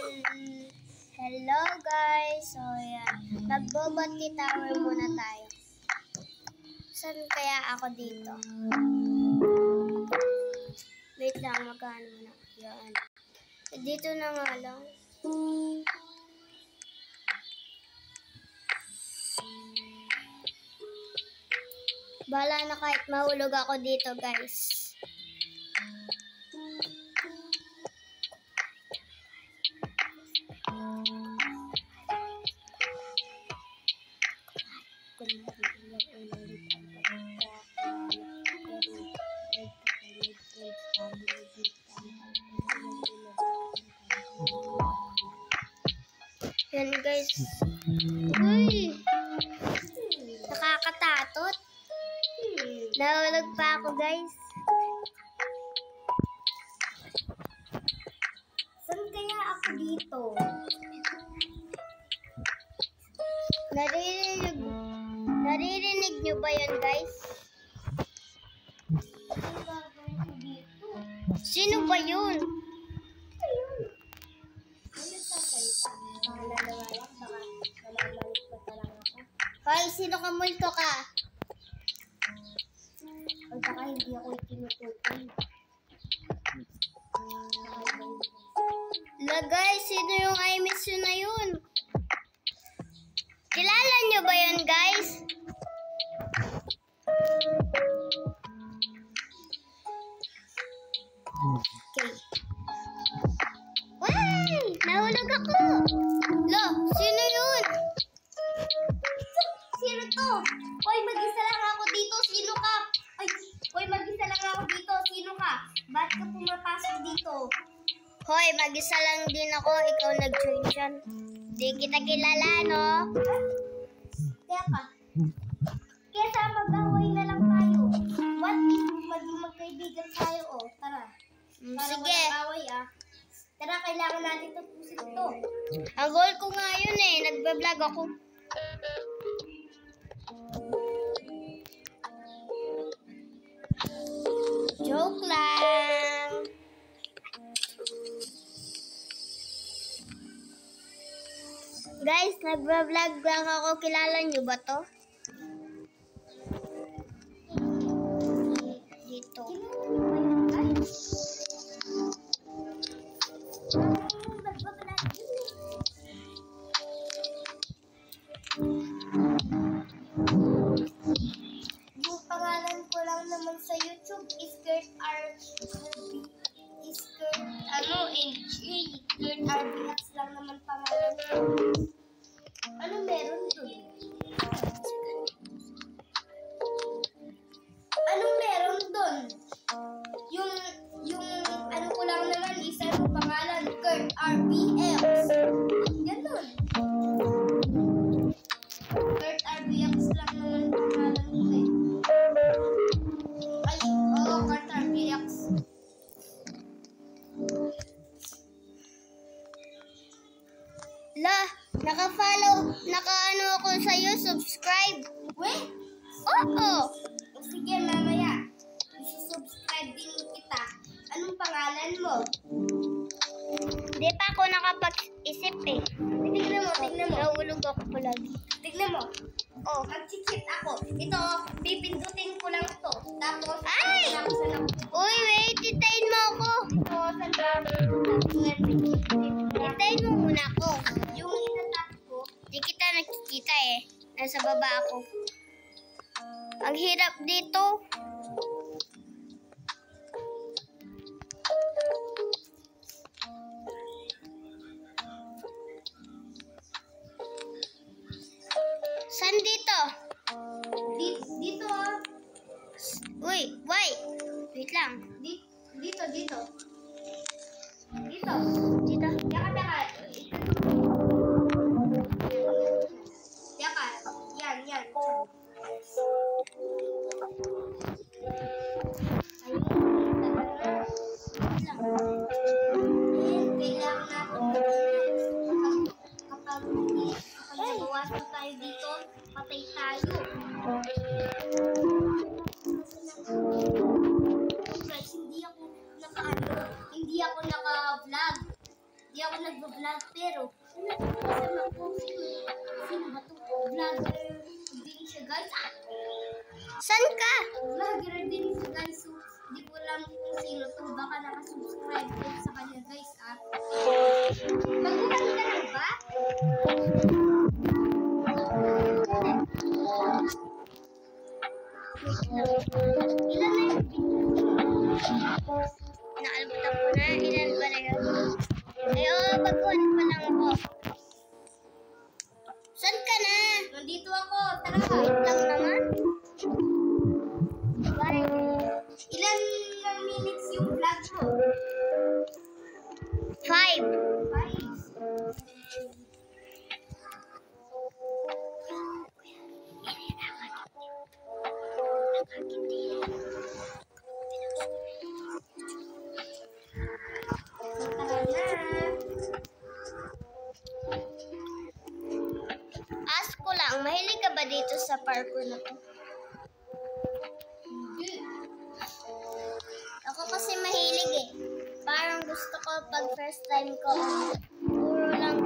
Hello guys, so yan, magboboti tower muna tayo. Saan kaya ako dito? Wait lang, magkano muna. Yan. Dito na nga lang. Bala na kahit mahulog ako dito guys. Yan guys. Uy! Nakakatatot. Nahulog pa ako guys. Saan kaya ako dito? Naririnig nyo ba yun guys? Sino ba yun? Hoy, sino ka multo ka? O baka hindi ako tinutukoy. Lagay, sino yung I miss you na yun? Kilala nyo ba yun guys? Okay. Why? Nahulog ako. Lo, sino yun? Sino to? Hoy, mag-isa lang ako dito. Sino ka? Ay, hoy, mag-isa lang ako dito. Sino ka? Ba't ka pumapasok dito? Hoy, mag-isa lang din ako. Ikaw nag-join dyan. Di kita kilala, no? Kaya ka. Kesa mag-away na lang tayo. What if maging magkaibigan tayo, oh? Tara. Para sige. Away, ah. Tara, kailangan natin tapusin ito. Ang goal ko nga yun eh. Nagbablog ako. Joke lang. Guys, nagbablog lang ako. Kilala nyo ba to? Dito. Yung pangalan ko lang naman sa YouTube is Skirt RBX lang naman pangalan ko. Ano meron dun? Anong meron dun? Yung ano ko lang naman is ano pangalan, Skirt RBX. Ganun. Skirt RBX lang naman pangalan ko eh. Ay, oo, Skirt RBX. La, naka-ano ako sa'yo, subscribe. Wait? Oo. O sige, mamaya. Isi-subscribe din kita. Anong pangalan mo? Di pa ako nakapag-isip eh. Tignan mo. Nahulog ako palagi. Tignan mo. Oh, mag-cheat ako. Ito, pipindutin ko lang to. Tapos, ay! Uy, wait, itayin mo ako. Ito, itayin mo muna ako. Yung itatap ko, di kita nakikita eh. Nasa baba ako. Ang hirap dito. Saan dito? Dito ah. Uy, why? Wait lang. Dito. Dito. Yaka. Yan. Ayun. Kailangan natin kapag nabawasan tayo dito, patay tayo. Guys, hindi ako nakaano. vlog, pero kasama ko, sino ba to? Vlogger din siya, guys. Saan ka? Vlogger din siya, guys. So, hindi ko alam kung sino to. Baka nakasubscribe ko sa kanya, guys. Magulang ka na ba? Ilan na yung nakalimutan ko na. Ilan ba na yun? Ay, baguhan pa lang ako. Saan ka na? Nandito ako. Tara. Wait lang naman. Bye. Ilan minutes yung vlog mo? 5. 5. Ask ko lang, mahilig ka ba dito sa parkour na to? Hindi. Ako kasi mahilig eh. Parang gusto ko pag first time ko, puro lang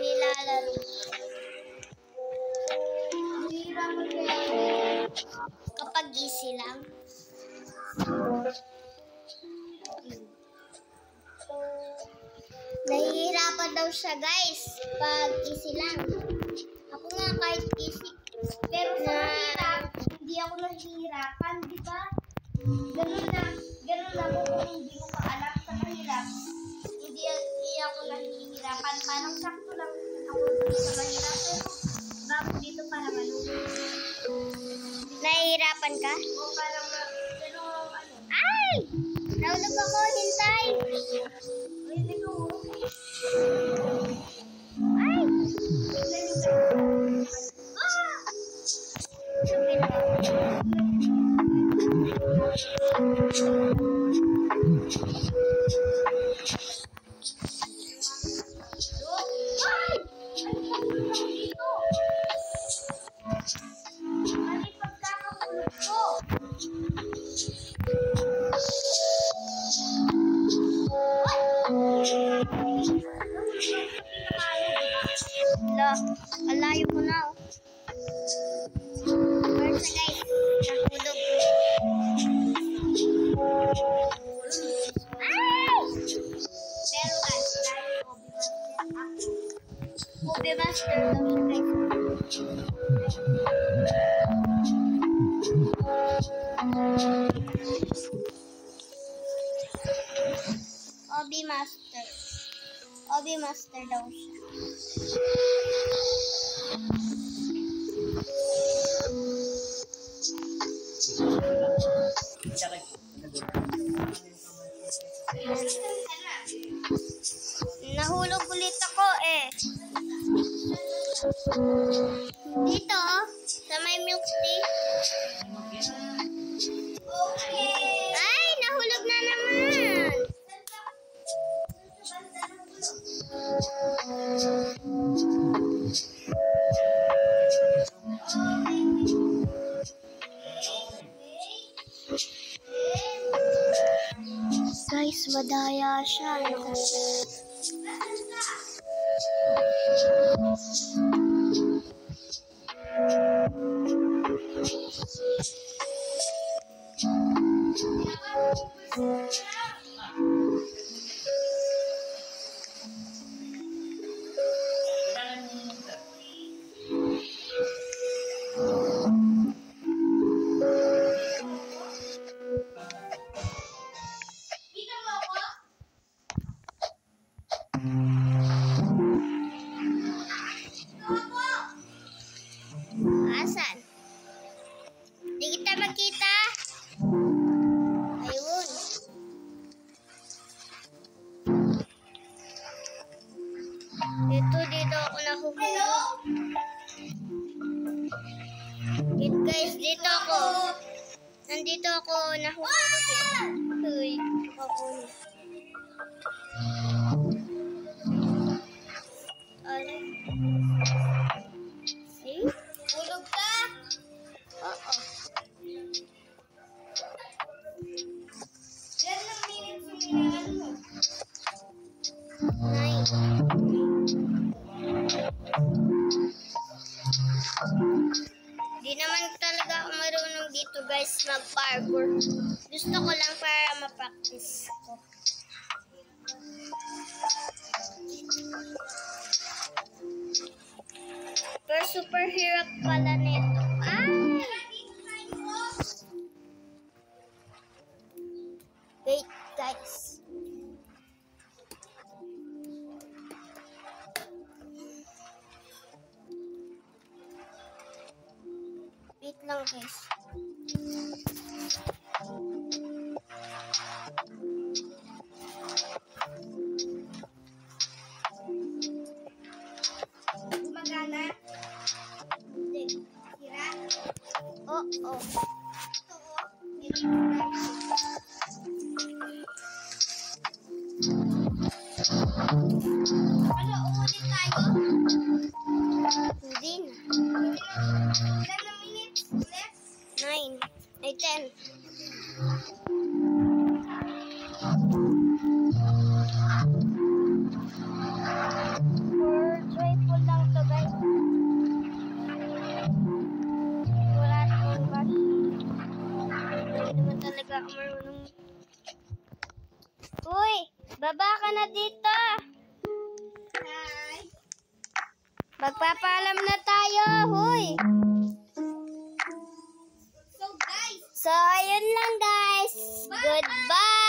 nilalaro. Kapag easy lang. Nahihirapan daw siya, guys, pag easy lang. Ako nga kahit easy. Pero sa mahirap, hindi ako nahihirapan, di ba? Ganun lang ako kung hindi ko maalam sa mahirap. Hindi ako nahihirapan. Parang sakto lang ako sa mahirap. Pero bakit dito parang ano? Nahihirapan ka? Oo, parang pero ano? Ay! Naulog ako, hintay! Ay, dito. Ay! Ah! Sabi na. Alayo ko na. First guys, nahulog. Ay! Pero guys, dahil Hobby Master daw siya guys. Hobby Master daw siya. Nahulog ulit ako eh. Dito, sa may milk tea. Okay. Ay, nahulog na naman. Guys, madaya siya. Asan? Di kita makita. Ayun. Dito ako nahulog. Guys, dito ako. Nandito ako nahulog eh. Uy, ako. See? Hulog ka? Oo. Yan lang minutes yung ginagawa mo. 9. Di naman talaga ako marunong dito guys mag-parkour. Gusto ko lang para ma-practice ko. Pero super hirap pala nito. Ay! Wait guys. Wait lang guys. Gumagana? Hindi. Sira? Oo. Ito o. Ano, uulit tayo? Hindi na. Ilan na minutes ulit? 9. Ay, 10. For joyful lang to guys. Wala namang bash. Hindi naman talaga ako marunong. Uy! Baba ka na dito! Hi! Magpapaalam na tayo! Huy! So ayun lang guys. Goodbye.